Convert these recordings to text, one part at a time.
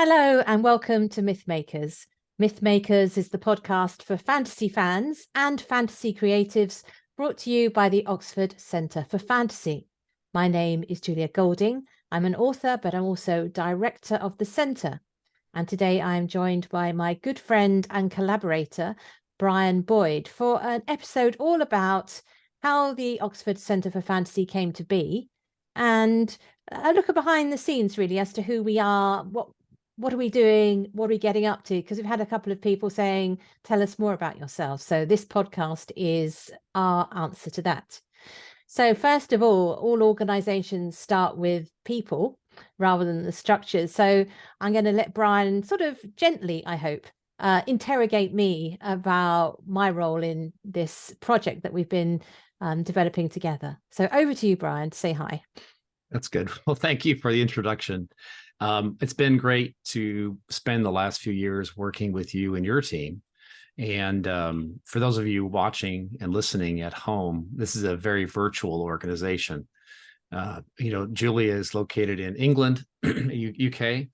Hello and welcome to Mythmakers. Mythmakers is the podcast for fantasy fans and fantasy creatives, brought to you by the Oxford Centre for Fantasy. My name is Julia Golding. I'm an author, but I'm also director of the centre. And today I am joined by my good friend and collaborator, Brian Boyd, for an episode all about how the Oxford Centre for Fantasy came to be, and a look behind the scenes, really, as to who we are, what are we doing, what are we getting up to? Because we've had a couple of people saying, tell us more about yourself. So this podcast is our answer to that. So first of all organizations start with people rather than the structures. So I'm going to let Brian sort of gently, I hope, interrogate me about my role in this project that we've been developing together. So over to you, Brian, to say hi. That's good. Well, thank you for the introduction. It's been great to spend the last few years working with you and your team. And for those of you watching and listening at home, this is a very virtual organization. Julia is located in England, UK,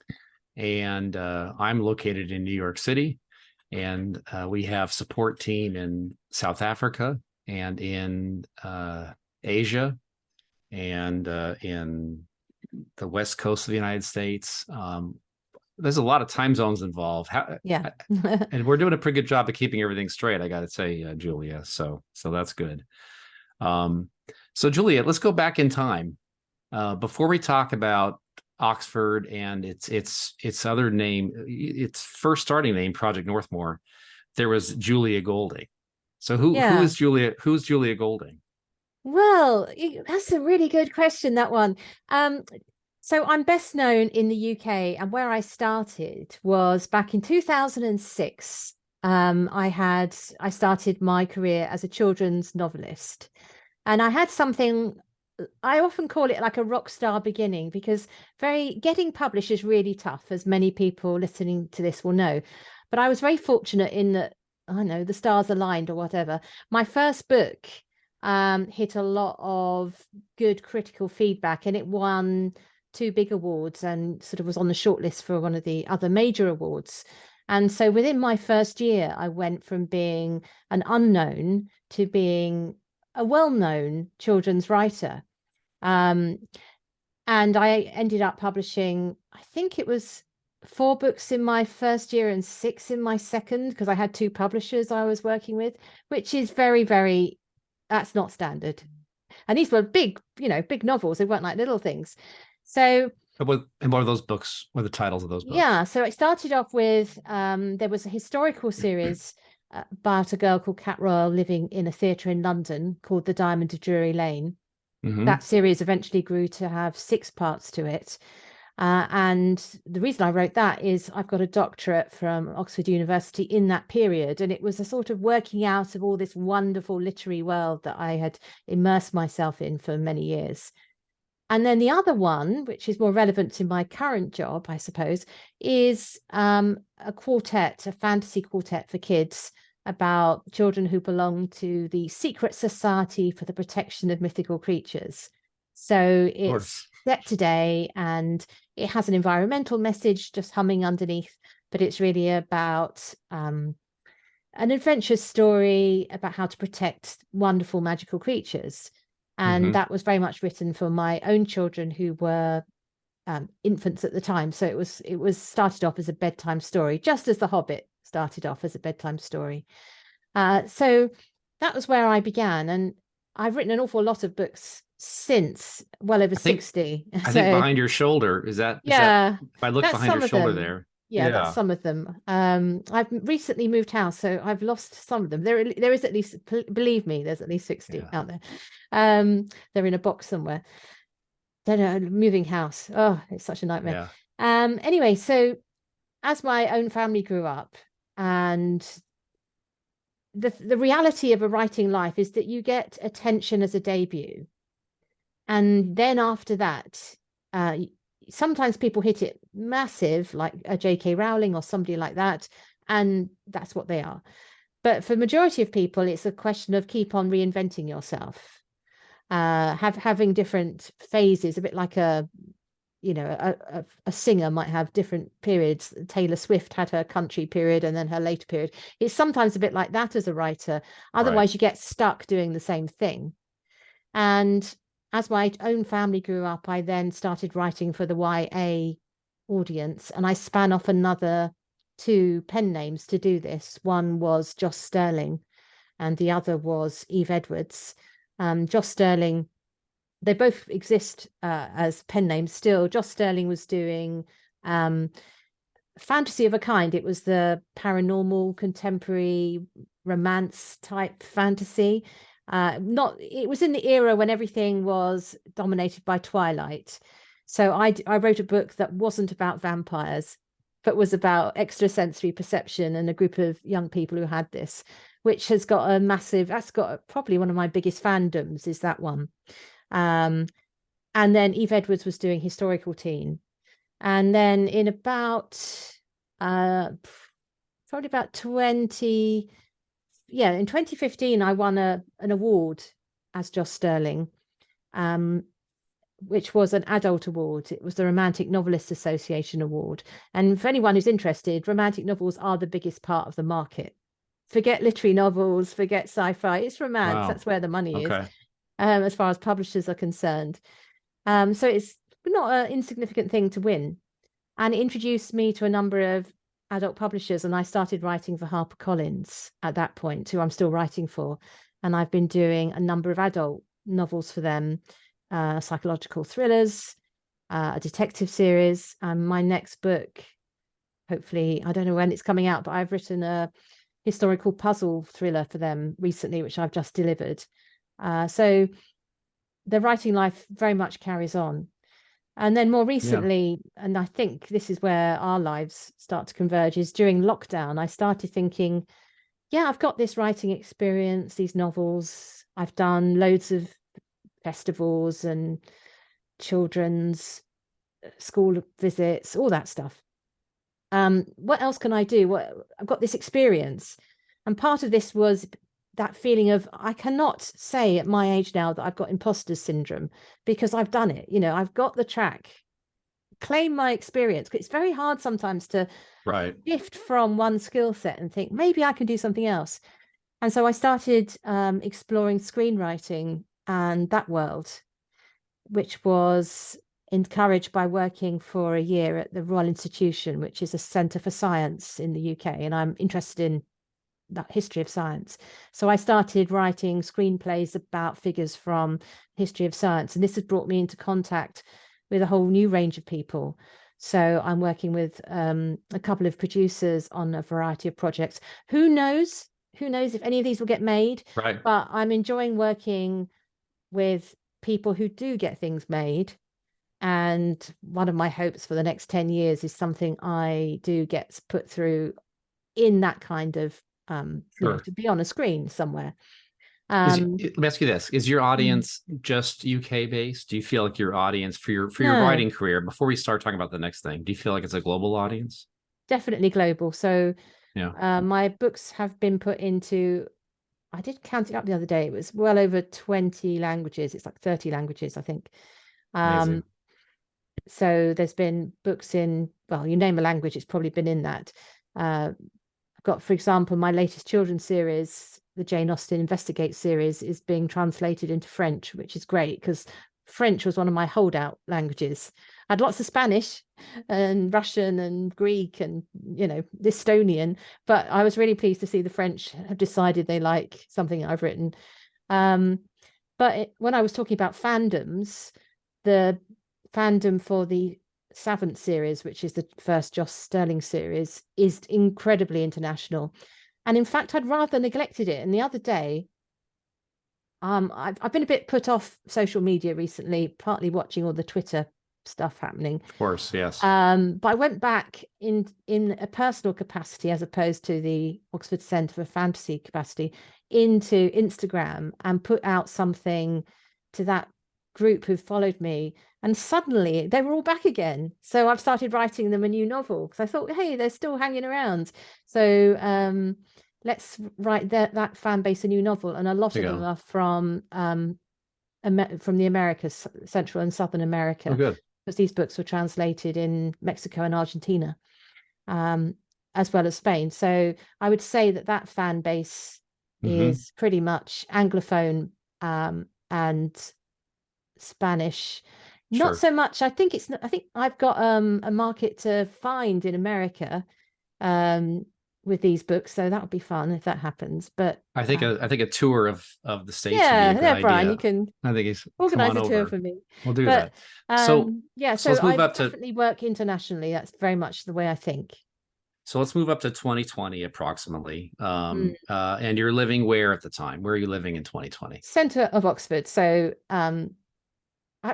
and I'm located in New York City. And we have support team in South Africa and in Asia and in the West Coast of the United States. There's a lot of time zones involved. Yeah. And we're doing a pretty good job of keeping everything straight, I got to say, Julia. So that's good. So Julia, let's go back in time. Before we talk about Oxford and its other name, its first starting name, Project Northmore, there was Julia Golding. So who is Julia? Who's Julia Golding? Well, that's a really good question, that one. So I'm best known in the UK, and where I started was back in 2006. I started my career as a children's novelist, and I had something, I often call it like a rock star beginning, because getting published is really tough, as many people listening to this will know. But I was very fortunate in that, I don't know, the stars aligned or whatever. My first book hit a lot of good critical feedback, and it won 2 big awards and sort of was on the shortlist for one of the other major awards. And so within my first year, I went from being an unknown to being a well-known children's writer. And I ended up publishing, I think it was 4 books in my first year and 6 in my second, because I had 2 publishers I was working with, which is very, very, that's not standard. And these were big novels. They weren't like little things. So, and what are those books? What are the titles of those books? Yeah, so it started off with, there was a historical series about a girl called Cat Royal living in a theatre in London called The Diamond of Drury Lane. Mm-hmm. That series eventually grew to have 6 parts to it. And the reason I wrote that is I've got a doctorate from Oxford University in that period. And it was a sort of working out of all this wonderful literary world that I had immersed myself in for many years. And then the other one, which is more relevant to my current job, I suppose, is a fantasy quartet for kids about children who belong to the Secret Society for the Protection of Mythical Creatures. So it's set today, and it has an environmental message just humming underneath, but it's really about an adventure story about how to protect wonderful magical creatures. And that was very much written for my own children, who were infants at the time. So it was started off as a bedtime story, just as The Hobbit started off as a bedtime story. So that was where I began, and I've written an awful lot of books since, well over 60. I think behind your shoulder is that. If I look behind your shoulder there. Yeah, that's some of them. I've recently moved house, so I've lost some of them. There is at least, believe me, there's at least 60 out there. They're in a box somewhere. Don't know, moving house. Oh, it's such a nightmare. Anyway, so as my own family grew up, and the reality of a writing life is that you get attention as a debut, and then after that, sometimes people hit it massive, like a J.K. Rowling or somebody like that, and that's what they are. But for the majority of people, it's a question of keep on reinventing yourself, having different phases, a bit like a you know, a singer might have different periods. Taylor Swift had her country period and then her later period. It's sometimes a bit like that as a writer. Otherwise, you get stuck doing the same thing. And as my own family grew up, I then started writing for the YA audience, and I span off another 2 pen names to do this. One was Joss Sterling, and the other was Eve Edwards. Joss Sterling, they both exist as pen names still. Joss Sterling was doing fantasy of a kind. It was the paranormal, contemporary, romance type fantasy. It was in the era when everything was dominated by Twilight. So I wrote a book that wasn't about vampires, but was about extrasensory perception and a group of young people who had this, which has got that's got probably one of my biggest fandoms, is that one. And then Eve Edwards was doing historical teen. And then in about probably about 20, in 2015, I won an award as Joss Sterling, which was an adult award. It was the Romantic Novelists Association Award. And for anyone who's interested, romantic novels are the biggest part of the market. Forget literary novels, forget sci-fi. It's romance. Wow. That's where the money is, as far as publishers are concerned. So it's not an insignificant thing to win. And it introduced me to a number of adult publishers, and I started writing for HarperCollins at that point, who I'm still writing for. And I've been doing a number of adult novels for them, psychological thrillers, a detective series. And my next book, hopefully, I don't know when it's coming out, but I've written a historical puzzle thriller for them recently, which I've just delivered. So the writing life very much carries on. And then more recently, and I think this is where our lives start to converge, is during lockdown, I started thinking, I've got this writing experience, these novels. I've done loads of festivals and children's school visits, all that stuff. What else can I do? I've got this experience. And part of this was that feeling of, I cannot say at my age now that I've got imposter syndrome, because I've done it. You know, I've got the track, claim my experience. It's very hard sometimes to shift from one skill set and think, maybe I can do something else. And so I started exploring screenwriting and that world, which was encouraged by working for a year at the Royal Institution, which is a centre for science in the UK. And I'm interested in that history of science. So I started writing screenplays about figures from history of science. And this has brought me into contact with a whole new range of people. So I'm working with a couple of producers on a variety of projects. Who knows if any of these will get made? Right. But I'm enjoying working with people who do get things made. And one of my hopes for the next 10 years is something I do get put through in that kind of to be on a screen somewhere. Let me ask you this: is your audience just UK based? Do you feel like your audience for your writing career, before we start talking about the next thing, do you feel like it's a global audience? Definitely global. So my books have been put into, I did count it up the other day, it was well over 20 languages. It's like 30 languages, I think. Amazing. So there's been books in, well, you name a language, it's probably been in that. I've got, for example, my latest children's series, the Jane Austen Investigate series, is being translated into French, which is great because French was one of my holdout languages. I had lots of Spanish and Russian and Greek and, Estonian, but I was really pleased to see the French have decided they like something I've written. But when I was talking about fandoms, the fandom for the Savant series, which is the first Joss Sterling series, is incredibly international. And in fact, I'd rather neglected it. And the other day, I've been a bit put off social media recently, partly watching all the Twitter stuff happening. Of course, yes. But I went back in a personal capacity, as opposed to the Oxford Centre for Fantasy capacity, into Instagram and put out something to that group who followed me, and suddenly they were all back again. So I've started writing them a new novel because I thought, hey, they're still hanging around. So let's write that fan base a new novel. And a lot of them are from the Americas, Central and Southern America. Oh, good. because these books were translated in Mexico and Argentina, as well as Spain. So I would say that fan base is pretty much Anglophone, and Spanish. Not so much. I think I've got a market to find in America with these books, so that would be fun if that happens. But I think a tour of the States would be yeah, a good there, Brian, idea. you can I think he's come organize on a tour over. for me. We'll do But that. So yeah, so so let's move I up to definitely work internationally. That's very much the way I think. so let's move up to 2020 approximately. And you're living where at the time? Where are you living in 2020? Center of Oxford. So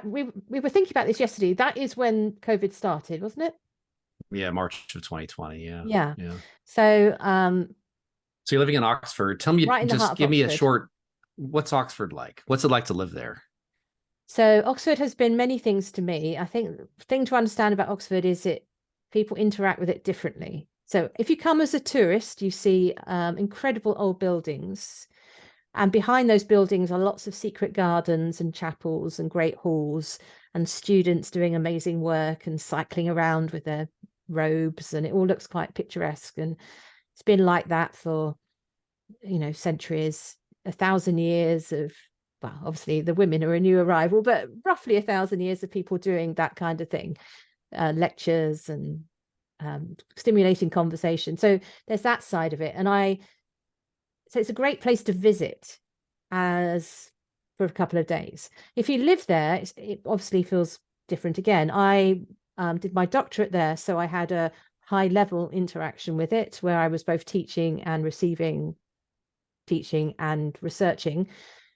we were thinking about this yesterday. That is when COVID started, wasn't it? Yeah, March of 2020. Yeah. Yeah. So So you're living in Oxford. Tell me, right in the heart just of give me a Oxford. short, what's Oxford like? What's it like to live there? So Oxford has been many things to me. I think the thing to understand about Oxford is people interact with it differently. So if you come as a tourist, you see incredible old buildings. And behind those buildings are lots of secret gardens and chapels and great halls and students doing amazing work and cycling around with their robes. And it all looks quite picturesque. And it's been like that for, centuries, 1,000 years of, well, obviously the women are a new arrival, but roughly 1,000 years of people doing that kind of thing, lectures and stimulating conversation. So there's that side of it. So it's a great place to visit for a couple of days. If you live there, it obviously feels different again. I did my doctorate there, so I had a high level interaction with it where I was both teaching and receiving teaching and researching.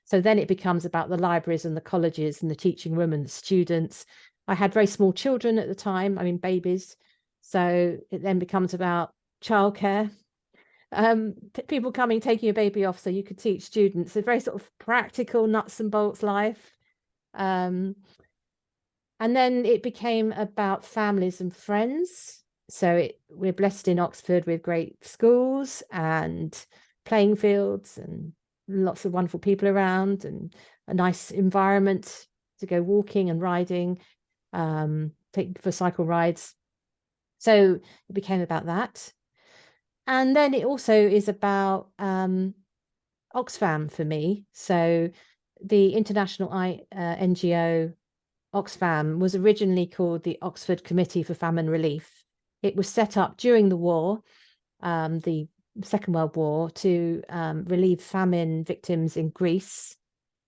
So then it becomes about the libraries and the colleges and the teaching room and the students. I had very small children at the time, babies. So it then becomes about childcare, people coming, taking a baby off so you could teach students. A very sort of practical nuts and bolts life. And then it became about families and friends. So we're blessed in Oxford with great schools and playing fields and lots of wonderful people around and a nice environment to go walking and riding, take for cycle rides. So it became about that. And then it also is about Oxfam for me. So the international NGO Oxfam was originally called the Oxford Committee for Famine Relief. It was set up during the war, the Second World War, to relieve famine victims in Greece.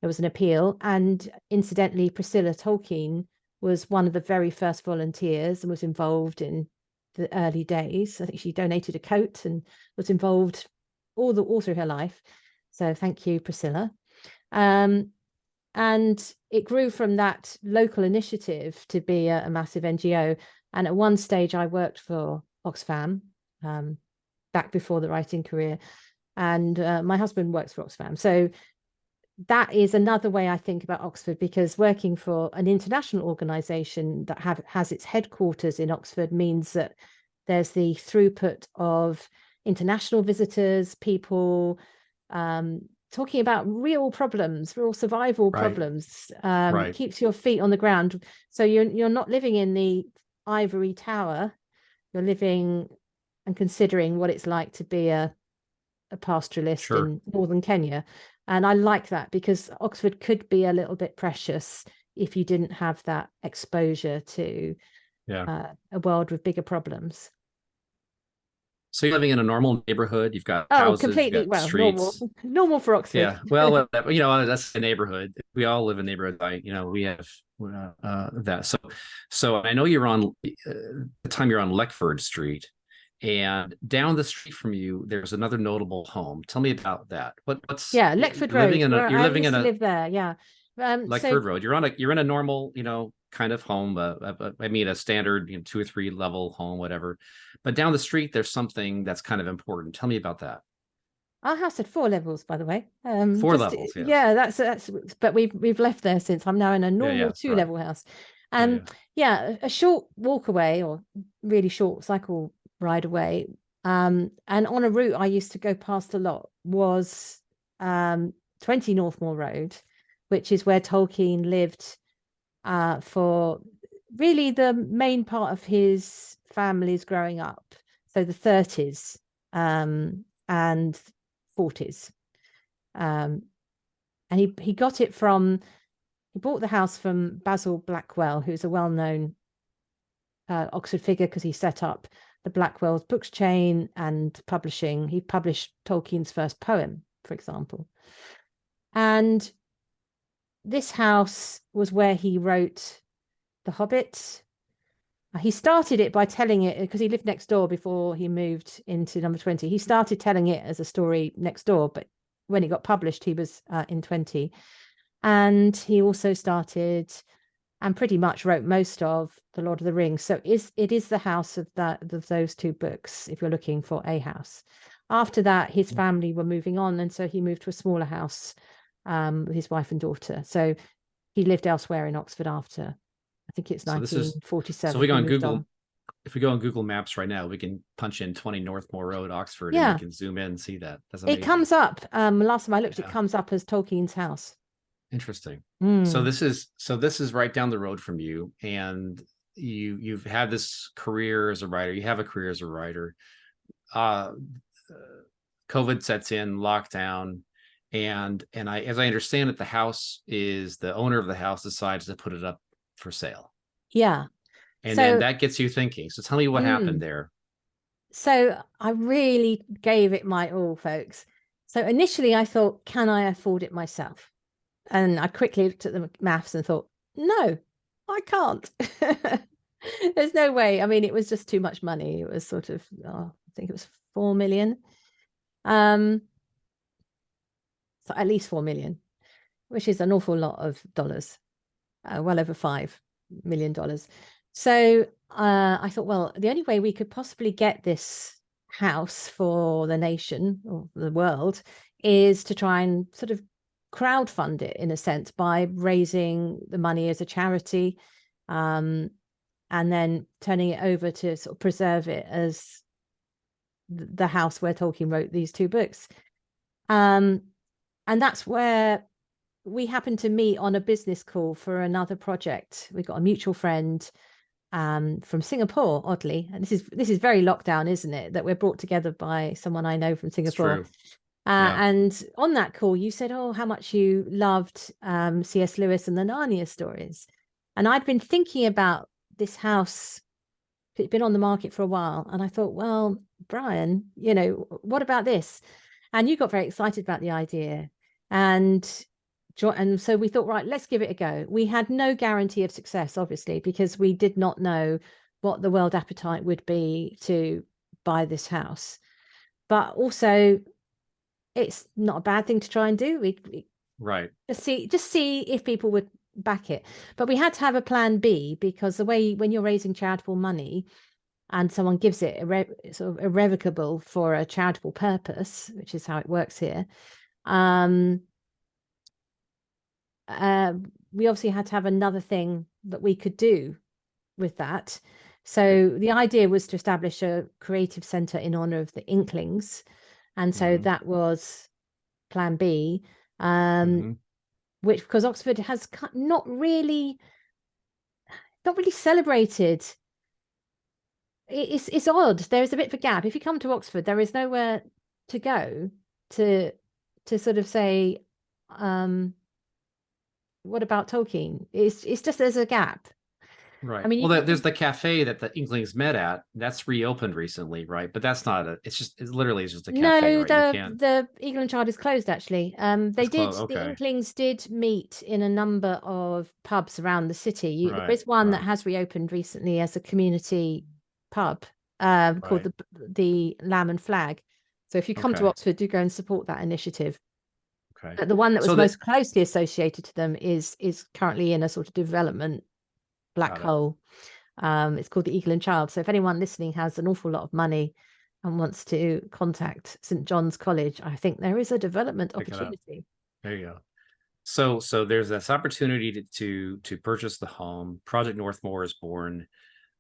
There was an appeal, and incidentally, Priscilla Tolkien was one of the very first volunteers and was involved in the early days. I think she donated a coat and was involved all through her life. So thank you, Priscilla. And it grew from that local initiative to be a massive NGO. And at one stage, I worked for Oxfam back before the writing career. And my husband works for Oxfam. So that is another way I think about Oxford, because working for an international organization that has its headquarters in Oxford means that there's the throughput of international visitors, people talking about real problems, real survival problems, keeps your feet on the ground. So you're not living in the ivory tower, you're living and considering what it's like to be a pastoralist in northern Kenya. And I like that, because Oxford could be a little bit precious if you didn't have that exposure to a world with bigger problems. So you're living in a normal neighborhood. You've got houses, completely. you've got Well, normal for Oxford. Yeah. Well, that's a neighborhood. We all live in neighborhoods. We have that. So I know you're on the time you're on Leckford Street, and down the street from you, there's another notable home. Tell me about that. What's Leckford Road. You're living in a live there. Yeah. Leckford Road. You're in a normal, kind of home. A standard, 2 or 3 level home, whatever. But down the street, there's something that's kind of important. Tell me about that. Our house had 4 levels, by the way. 4 levels, yeah. Yeah, that's. But we've left there since. I'm now in a normal 2-level house. A short walk away, or really short cycle ride away. And on a route I used to go past a lot was 20 Northmore Road, which is where Tolkien lived for really the main part of his family's growing up, so the 30s and 40s. And he got it from, he bought the house from Basil Blackwell, who's a well-known Oxford figure because he set up the Blackwell's books chain and publishing. He published Tolkien's first poem, for example. And this house was where he wrote The Hobbit. He started it by telling it, because he lived next door before he moved into number 20. He started telling it as a story next door, but when it got published, he was in 20. And he also started and pretty much wrote most of The Lord of the Rings. So it is the house of those two books, if you're looking for a house. After that, his family were moving on, and so he moved to a smaller house with his wife and daughter. So he lived elsewhere in Oxford after, I think it's 1947. So we go on Google. If we go on Google Maps right now, we can punch in 20 Northmore Road, Oxford, and we can zoom in and see that. That's amazing. It comes up. Last time I looked, it comes up as Tolkien's house. Interesting. So this is right down the road from you, and you've had this career as a writer. You have a career as a writer. COVID sets in, lockdown, and as I understand it, the owner of the house decides to put it up for sale. Yeah. And then that gets you thinking. So tell me what happened there. So I really gave it my all, folks. So initially I thought, can I afford it myself? And I quickly looked at the maths and thought, no, I can't. There's no way. I mean, it was just too much money. It was sort of, I think it was 4 million. So at least 4 million, which is an awful lot of dollars, well over $5 million. So I thought, well, the only way we could possibly get this house for the nation or the world is to try and sort of crowdfund it, in a sense, by raising the money as a charity, and then turning it over to sort of preserve it as the house where Tolkien wrote these two books. And that's where we happened to meet on a business call for another project. We got a mutual friend from Singapore, oddly, and this is very lockdown, isn't it? That we're brought together by someone I know from Singapore. It's true. Yeah. And on that call, you said, "Oh, how much you loved C.S. Lewis and the Narnia stories," and I'd been thinking about this house. It'd been on the market for a while, and I thought, well, Brian, what about this? And you got very excited about the idea, and so we thought, right, let's give it a go. We had no guarantee of success, obviously, because we did not know what the world appetite would be to buy this house. But also, it's not a bad thing to try and do. We right. Just see if people would back it. But we had to have a plan B, because the way when you're raising charitable money and someone gives it sort of irrevocable for a charitable purpose, which is how it works here, we obviously had to have another thing that we could do with that. So the idea was to establish a creative centre in honour of the Inklings. And so that was plan B, which, because Oxford has not really celebrated. It's odd. There is a bit of a gap. If you come to Oxford, there is nowhere to go to sort of say, what about Tolkien? It's just there's a gap. Right. I mean, well, there's the cafe that the Inklings met at. That's reopened recently, right? But that's not it's literally just a cafe. No, right? the Eagle and Child is closed, actually. The Inklings did meet in a number of pubs around the city. There is one that has reopened recently as a community pub called the Lamb and Flag. So if you come to Oxford, do go and support that initiative. Okay. But the one that was most closely associated to them is currently in a sort of development black hole. It's called the Eagle and Child. So if anyone listening has an awful lot of money and wants to contact St. John's College, I think there is a development opportunity. There you go. So there's this opportunity to purchase the home. Project Northmore is born.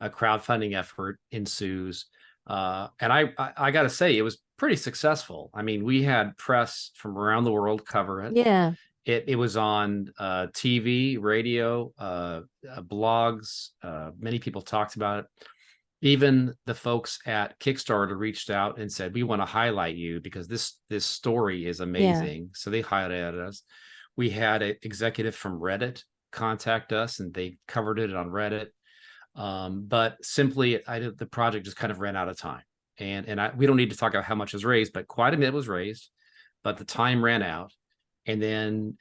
A crowdfunding effort ensues. And I got to say, it was pretty successful. I mean, we had press from around the world cover it. Yeah. It was on TV, radio, blogs. Many people talked about it. Even the folks at Kickstarter reached out and said, "We want to highlight you because this story is amazing." Yeah. So they highlighted us. We had an executive from Reddit contact us, and they covered it on Reddit. But simply, the project just kind of ran out of time, and we don't need to talk about how much was raised, but quite a bit was raised. But the time ran out, and then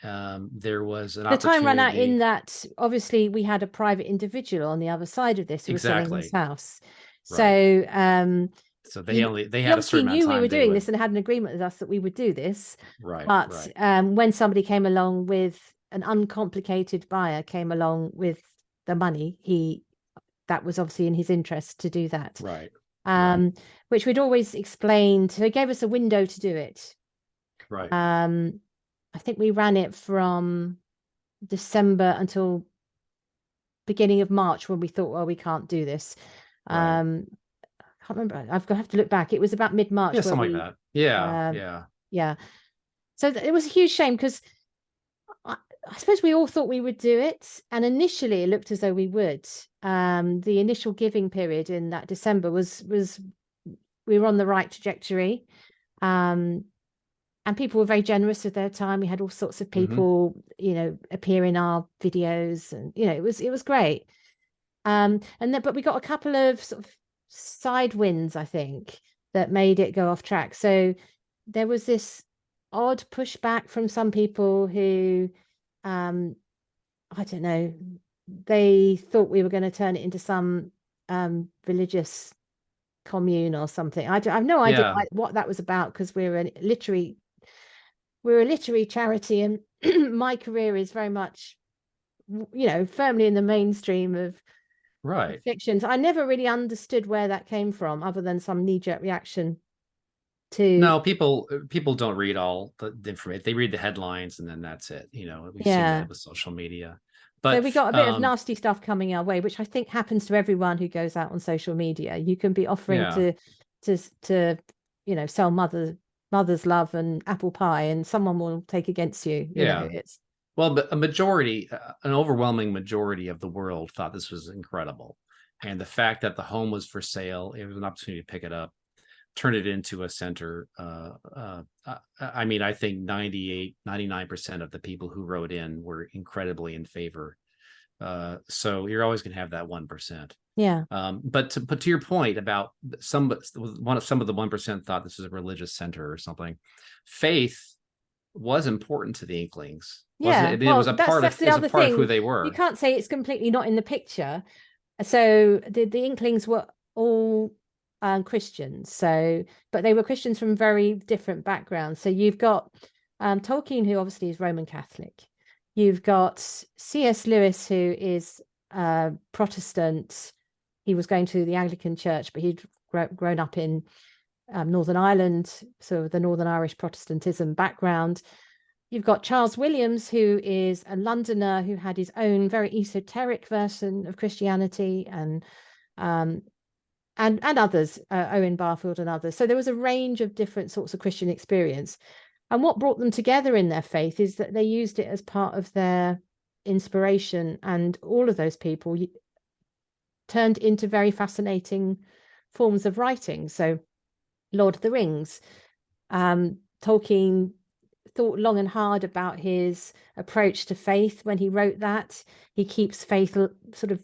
there was an opportunity. The time ran out in that obviously we had a private individual on the other side of this who was selling his house. Right. So so they had a certain amount of knew time we were doing this and had an agreement with us that we would do this. Right. But when somebody came along with an uncomplicated buyer came along with the money, that was obviously in his interest to do that. Right. Which we'd always explained. So he gave us a window to do it. Right. I think we ran it from December until beginning of March when we thought, well, we can't do this. Right. I can't remember. I've got to have to look back. It was about mid-March. Yeah, something like that. Yeah. Yeah. So it was a huge shame because I suppose we all thought we would do it. And initially it looked as though we would. The initial giving period in that December was we were on the right trajectory. And people were very generous with their time. We had all sorts of people, appear in our videos, and it was great. But we got a couple of sort of side winds, I think, that made it go off track. So there was this odd pushback from some people who, I don't know, they thought we were going to turn it into some religious commune or something. I have no idea what that was about, because we're a literary charity, and my career is very much, firmly in the mainstream of fictions. I never really understood where that came from, other than some knee-jerk reaction to. No, people don't read all the information. They read the headlines, and then that's it. We've seen that with social media. But so we got a bit of nasty stuff coming our way, which I think happens to everyone who goes out on social media. You can be offering to sell mother's love and apple pie, and someone will take against you. It's but an overwhelming majority of the world thought this was incredible, and the fact that the home was for sale, it was an opportunity to pick it up, turn it into a center. I mean, I think 99% of the people who wrote in were incredibly in favor. So you're always going to have that 1%. Yeah. But to your point about some of the 1% thought this was a religious center or something, faith was important to the Inklings. Yeah, it was a part of who they were. You can't say it's completely not in the picture. So the Inklings were all Christians, but they were Christians from very different backgrounds. So you've got Tolkien, who obviously is Roman Catholic. You've got C.S. Lewis, who is Protestant. He was going to the Anglican Church, but he'd grown up in Northern Ireland, so the Northern Irish Protestantism background. You've got Charles Williams, who is a Londoner who had his own very esoteric version of Christianity, and others, Owen Barfield and others. So there was a range of different sorts of Christian experience. And what brought them together in their faith is that they used it as part of their inspiration, and all of those people turned into very fascinating forms of writing. So Lord of the Rings, Tolkien thought long and hard about his approach to faith when he wrote that. He keeps faith sort of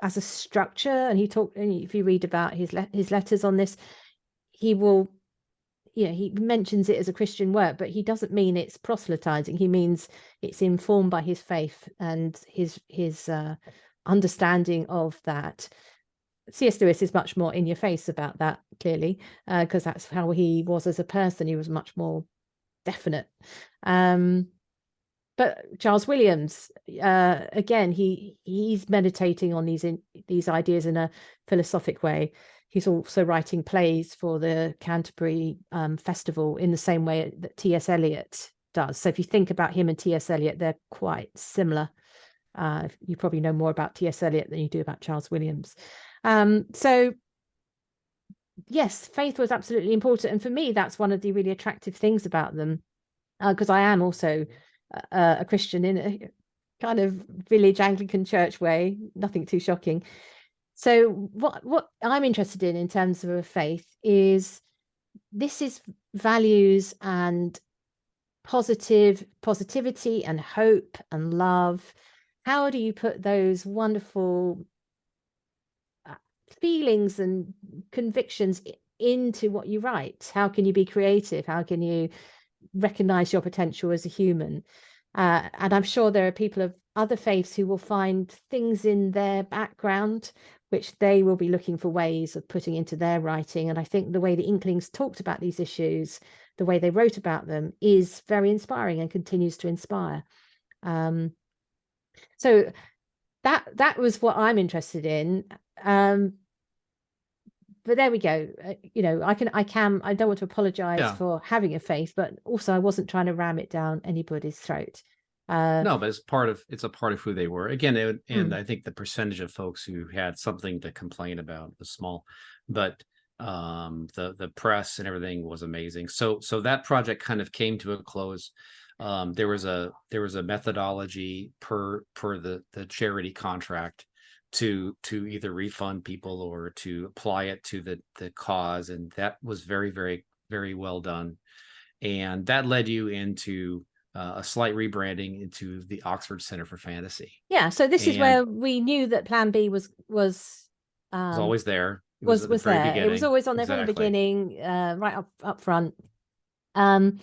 as a structure, and if you read about his letters on this, he will, he mentions it as a Christian work, but he doesn't mean it's proselytizing. He means it's informed by his faith and his understanding of that. C.S. Lewis is much more in your face about that, clearly, because that's how he was as a person. He was much more definite. But Charles Williams, again, he's meditating on these ideas in a philosophic way. He's also writing plays for the Canterbury Festival in the same way that T.S. Eliot does. So if you think about him and T.S. Eliot, they're quite similar. You probably know more about T.S. Eliot than you do about Charles Williams. So yes, faith was absolutely important. And for me, that's one of the really attractive things about them, because I am also a Christian in a kind of village Anglican church way, nothing too shocking. So what I'm interested in terms of a faith is this is values and positivity and hope and love. How do you put those wonderful feelings and convictions into what you write? How can you be creative? How can you recognize your potential as a human? And I'm sure there are people of other faiths who will find things in their background which they will be looking for ways of putting into their writing. And I think the way the Inklings talked about these issues, the way they wrote about them, is very inspiring and continues to inspire. So that was what I'm interested in. But there we go. You know, I don't want to apologize for having a faith, but also I wasn't trying to ram it down anybody's throat. No, but it's a part of who they were. Again, and I think the percentage of folks who had something to complain about was small, but the press and everything was amazing. So that project kind of came to a close. There was a methodology per the charity contract to either refund people or to apply it to the cause, and that was very, very, very well done. And that led you into a slight rebranding into the Oxford Center for Fantasy. Yeah, so this is where we knew that Plan B was always there. It was there. Beginning. It was always on there from the beginning, right up front. And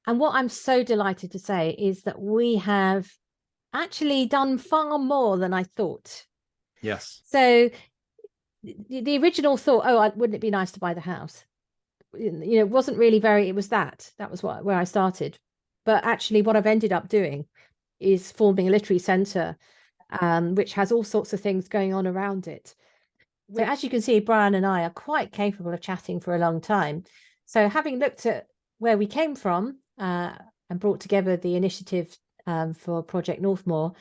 what I'm so delighted to say is that we have actually done far more than I thought. Yes. So the original thought, wouldn't it be nice to buy the house? You know, it wasn't really it was that was where I started. But actually what I've ended up doing is forming a literary centre, which has all sorts of things going on around it. So as you can see, Brian and I are quite capable of chatting for a long time. So having looked at where we came from and brought together the initiative for Project Northmoor,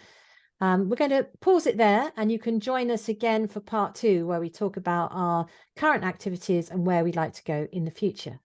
we're going to pause it there, and you can join us again for part 2, where we talk about our current activities and where we'd like to go in the future.